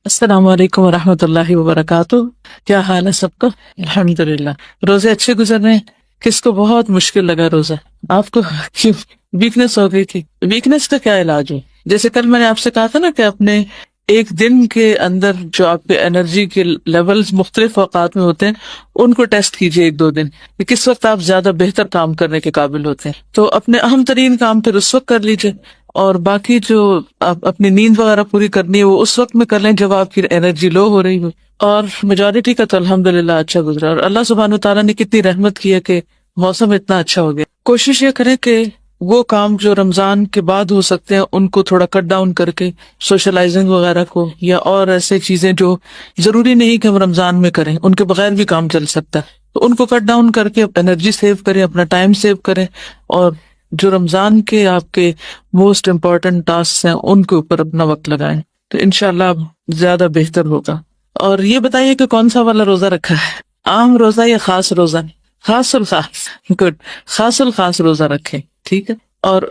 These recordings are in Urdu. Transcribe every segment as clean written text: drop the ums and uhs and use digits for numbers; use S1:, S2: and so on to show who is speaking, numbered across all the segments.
S1: السلام علیکم ورحمۃ اللہ وبرکاتہ. کیا حال ہے سب کا؟ الحمدللہ. روزے اچھے گزر رہے ہیں؟ کس کو بہت مشکل لگا روزہ؟ آپ کو کیوں ویکنس ہو گئی تھی؟ ویکنس کا کیا علاج ہے؟ جیسے کل میں نے آپ سے کہا تھا نا کہ اپنے ایک دن کے اندر جو آپ کے انرجی کے لیولز مختلف اوقات میں ہوتے ہیں ان کو ٹیسٹ کیجیے ایک دو دن کہ کس وقت آپ زیادہ بہتر کام کرنے کے قابل ہوتے ہیں. تو اپنے اہم ترین کام پھر اس وقت کر لیجیے، اور باقی جو آپ اپنی نیند وغیرہ پوری کرنی ہے وہ اس وقت میں کر لیں جب آپ کی انرجی لو ہو رہی ہو. اور میجورٹی کا تو الحمدللہ اچھا گزرا، اور اللہ سبحانہ تعالیٰ نے کتنی رحمت کی ہے کہ موسم اتنا اچھا ہو گیا. کوشش یہ کریں کہ وہ کام جو رمضان کے بعد ہو سکتے ہیں ان کو تھوڑا کٹ ڈاؤن کر کے، سوشلائزنگ وغیرہ کو یا اور ایسے چیزیں جو ضروری نہیں کہ ہم رمضان میں کریں، ان کے بغیر بھی کام چل سکتا ہے، تو ان کو کٹ ڈاؤن کر کے انرجی سیو کریں، اپنا ٹائم سیو کریں، اور جو رمضان کے آپ کے موسٹ امپورٹنٹ ٹاسک ہیں ان کے اوپر اپنا وقت لگائیں، تو انشاءاللہ اب زیادہ بہتر ہوگا. اور یہ بتائیے کہ کون سا والا روزہ رکھا ہے؟ عام روزہ یا خاص روزہ؟ خاص الخاص. گڈ. خاص الخاص روزہ رکھیں، ٹھیک ہے. اور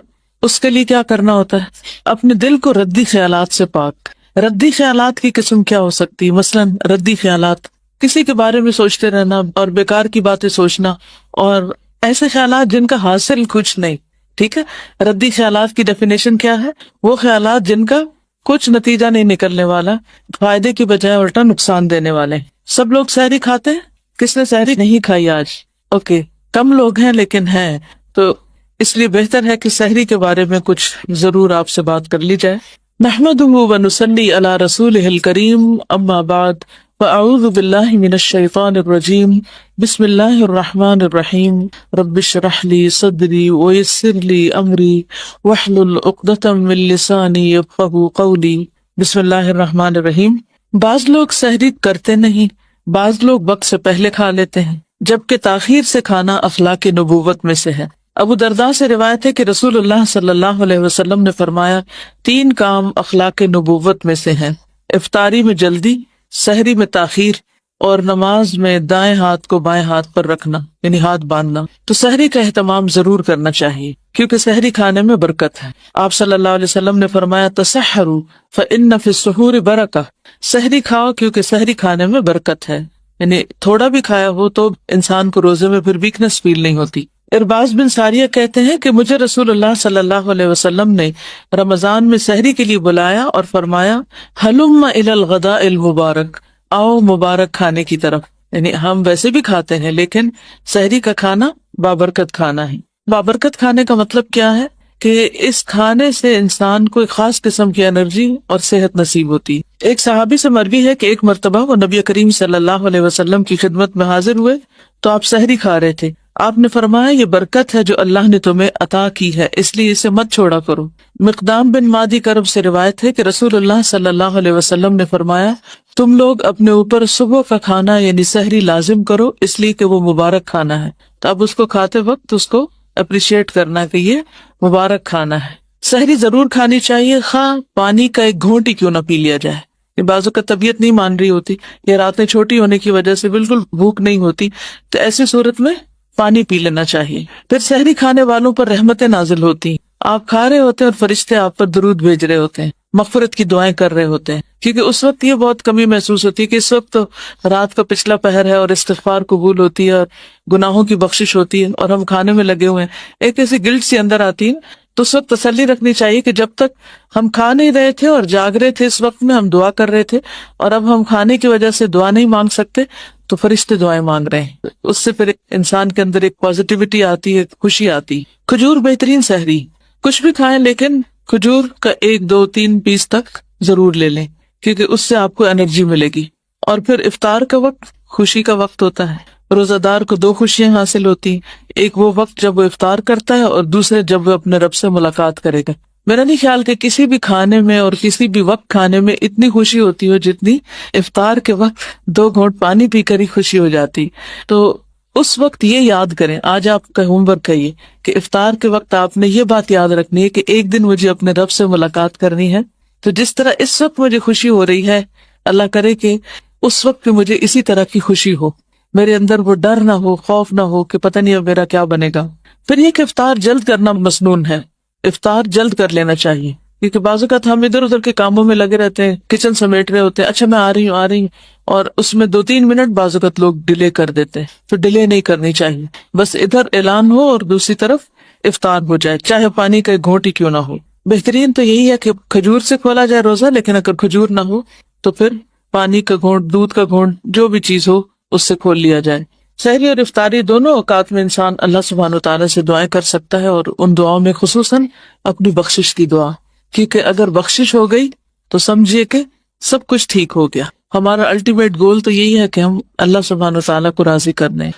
S1: اس کے لیے کیا کرنا ہوتا ہے؟ اپنے دل کو ردی خیالات سے پاک. ردی خیالات کی قسم کیا ہو سکتی؟ مثلاً ردی خیالات، کسی کے بارے میں سوچتے رہنا اور بیکار کی باتیں سوچنا، اور ایسے خیالات جن کا حاصل کچھ نہیں. ٹھیک ہے. ردی خیالات کی ڈیفینیشن کیا ہے؟ وہ خیالات جن کا کچھ نتیجہ نہیں نکلنے والا، فائدے کی بجائے الٹا نقصان دینے والے. سب لوگ سحری کھاتے ہیں؟ کس نے سحری نہیں کھائی آج؟ اوکے. کم لوگ ہیں لیکن ہیں، تو اس لیے بہتر ہے کہ سحری کے بارے میں کچھ ضرور آپ سے بات کر لی جائے. نحمدہ ونصلی علی رسولہ الکریم، اما بعد، فاعوذ باللہ من الشیطان الرجیم، بسم اللہ الرحمن الرحیم. رب اشرح لی صدری ویسر لی امری واحلل عقدۃ من لسانی یفقہوا قولی. بسم اللہ الرحمن الرحیم. بعض لوگ سحری کرتے نہیں، بعض لوگ وقت سے پہلے کھا لیتے ہیں، جبکہ تاخیر سے کھانا اخلاق نبوت میں سے ہے. ابو درداء سے روایت ہے کہ رسول اللہ صلی اللہ علیہ وسلم نے فرمایا، 3 کام اخلاق نبوت میں سے ہیں: افطاری میں جلدی، سحری میں تاخیر، اور نماز میں دائیں ہاتھ کو بائیں ہاتھ پر رکھنا، یعنی ہاتھ باندھنا. تو سحری کا اہتمام ضرور کرنا چاہیے کیونکہ سحری کھانے میں برکت ہے. آپ صلی اللہ علیہ وسلم نے فرمایا، تسحروا فإن فی السحور برکہ. سحری کھاؤ کیونکہ سحری کھانے میں برکت ہے. یعنی تھوڑا بھی کھایا ہو تو انسان کو روزے میں پھر ویکنس فیل نہیں ہوتی. ارباز بن ساریہ کہتے ہیں کہ مجھے رسول اللہ صلی اللہ علیہ وسلم نے رمضان میں سحری کے لیے بلایا اور فرمایا، ہلم الی الغداء المبارک، آؤ مبارک کھانے کی طرف. یعنی ہم ویسے بھی کھاتے ہیں لیکن سحری کا کھانا بابرکت کھانا ہے. بابرکت کھانے کا مطلب کیا ہے؟ کہ اس کھانے سے انسان کو ایک خاص قسم کی انرجی اور صحت نصیب ہوتی. ایک صحابی سے مروی ہے کہ ایک مرتبہ وہ نبی کریم صلی اللہ علیہ وسلم کی خدمت میں حاضر ہوئے تو آپ سحری کھا رہے تھے. آپ نے فرمایا، یہ برکت ہے جو اللہ نے تمہیں عطا کی ہے، اس لیے اسے مت چھوڑا کرو. مقدام بن مادی کرب سے روایت ہے کہ رسول اللہ صلی اللہ علیہ وسلم نے فرمایا، تم لوگ اپنے اوپر صبح کا کھانا یعنی سحری لازم کرو، اس لیے کہ وہ مبارک کھانا ہے. تو اب اس کو کھاتے وقت اس کو اپریشیٹ کرنا کہ یہ مبارک کھانا ہے. سحری ضرور کھانی چاہیے، خواہ پانی کا ایک گھونٹ ہی کیوں نہ پی لیا جائے. یہ بعضوں کا طبیعت نہیں مان رہی ہوتی یا راتیں چھوٹی ہونے کی وجہ سے بالکل بھوک نہیں ہوتی، تو ایسی صورت میں پانی پی لینا چاہیے. پھر سحری کھانے والوں پر رحمتیں نازل ہوتی ہیں. آپ کھا رہے ہوتے ہیں اور فرشتے آپ پر درود بھیج رہے ہوتے ہیں، مغفرت کی دعائیں کر رہے ہوتے ہیں، کیونکہ اس وقت یہ بہت کمی محسوس ہوتی ہے کہ اس وقت تو رات کا پچھلا پہر ہے اور استغفار قبول ہوتی ہے اور گناہوں کی بخشش ہوتی ہے، اور ہم کھانے میں لگے ہوئے ہیں. ایک ایسی گلٹ سی اندر آتی ہے. تو اس وقت تسلی رکھنی چاہیے کہ جب تک ہم کھا نہیں رہے تھے اور جاگ رہے تھے اس وقت میں ہم دعا کر رہے تھے، اور اب ہم کھانے کی وجہ سے دعا نہیں مانگ سکتے تو فرشتے دعائیں مانگ رہے ہیں. اس سے پھر انسان کے اندر ایک پازیٹیوٹی آتی ہے، خوشی آتی. کھجور بہترین سحری. کچھ بھی کھائیں لیکن کھجور کا 1 2 3 پیس تک ضرور لے لیں کیونکہ اس سے آپ کو انرجی ملے گی. اور پھر افطار کا وقت خوشی کا وقت ہوتا ہے. روزہ دار کو 2 خوشیاں حاصل ہوتی، ایک وہ وقت جب وہ افطار کرتا ہے اور دوسرے جب وہ اپنے رب سے ملاقات کرے گا. میرا نہیں خیال کہ کسی بھی کھانے میں اور کسی بھی وقت کھانے میں اتنی خوشی ہوتی ہو جتنی افطار کے وقت 2 گھونٹ پانی پی کر ہی خوشی ہو جاتی. تو اس وقت یہ یاد کریں، آج آپ کا ہوم ورک ہے یہ کہ افطار کے وقت آپ نے یہ بات یاد رکھنی ہے کہ ایک دن مجھے اپنے رب سے ملاقات کرنی ہے. تو جس طرح اس وقت مجھے خوشی ہو رہی ہے، اللہ کرے کہ اس وقت بھی مجھے اسی طرح کی خوشی ہو، میرے اندر وہ ڈر نہ ہو، خوف نہ ہو کہ پتہ نہیں اب میرا کیا بنے گا. پھر یہ کہ افطار جلد کرنا مسنون ہے، افطار جلد کر لینا چاہیے. کیونکہ بعض اوقات ہم ادھر ادھر کے کاموں میں لگے رہتے ہیں، کچن سمیٹ رہے ہوتے ہیں، اچھا میں آ رہی ہوں، اور اس میں 2-3 منٹ بعض اوقات لوگ ڈیلے کر دیتے ہیں، تو ڈیلے نہیں کرنی چاہیے، بس ادھر اعلان ہو اور دوسری طرف افطار ہو جائے، چاہے پانی کا ایک گھونٹ ہی کیوں نہ ہو۔ بہترین تو یہی ہے کہ کھجور سے کھولا جائے روزہ، لیکن اگر کھجور نہ ہو تو پھر پانی کا گھونٹ، دودھ کا گھونٹ، جو بھی چیز ہو اس سے کھول لیا جائے۔ سحری اور افطاری دونوں اوقات میں انسان اللہ سبحانہ وتعالیٰ سے دعائیں کر سکتا ہے، اور ان دعاؤں میں خصوصاً اپنی بخشش کی دعا، کیونکہ اگر بخشش ہو گئی تو سمجھیے کہ سب کچھ ٹھیک ہو گیا۔ ہمارا الٹیمیٹ گول تو یہی ہے کہ ہم اللہ سبحانہ وتعالیٰ کو راضی کرنے